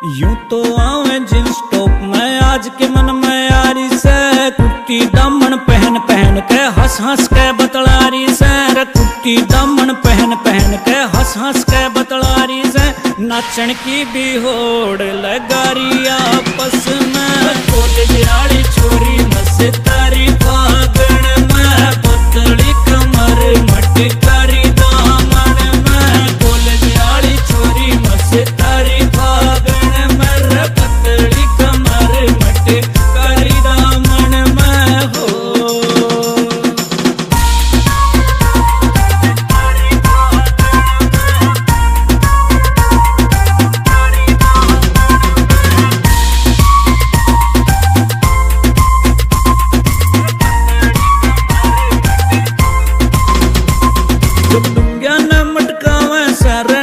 यूं तो आवे जींस टॉप में आज के मन में यारी से, कुर्ती दामन पहन पहन के हंस हंस के बतलारी से, रे कुर्ती दामन पहन पहन के हंस हंस के बतलारी से, नाचन की भी होड़ लगारी आपस में। कॉलेज वाली छोरी मस्तारी फागण में, पतली कमर मटकारी दामन में, कॉलेज वाली छोरी मस्तारी फागण में, रे पतली कमर मटकारी दामन में हो।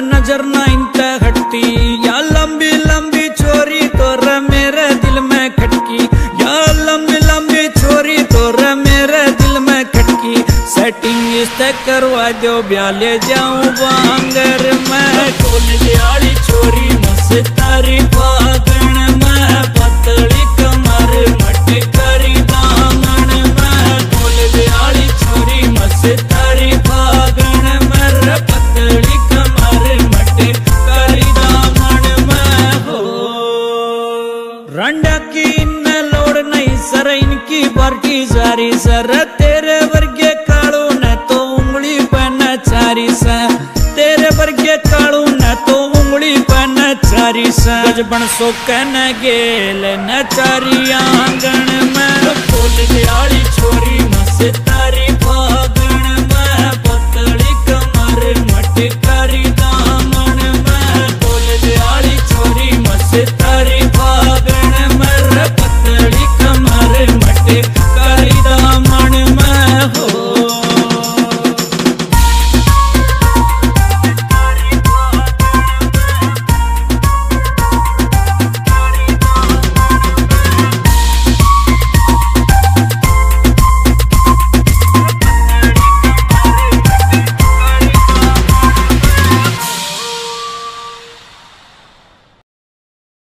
नजर ना इनते हटती या लंबी लंबी छोरी तो रे मेरे दिल में खटकी, या लंबी लंबी छोरी तो रे मेरे दिल में खटकी, सेटिंग इससे करवा दो ब्याह ले जाऊं बांगर में। कॉलेज वाली छोरी मस्तारी फागण में, पतली कमर मटकारी दामन में, कॉलेज वाली छोरी मस्तारी फागण में, रे पतली कमर मटकारी दामन में हो। रंडा की इन्हें लोड़ नहीं सर, इनकी पार्टी सारी सर, तेरे वर्गे कालू ने तो उंगली पे नचारी सा, तेरे वर्गे कालू ने तो उंगली पे नचारी सा, गजबन सो कहने गेल नचारी आंगन में। कॉलेज वाली छोरी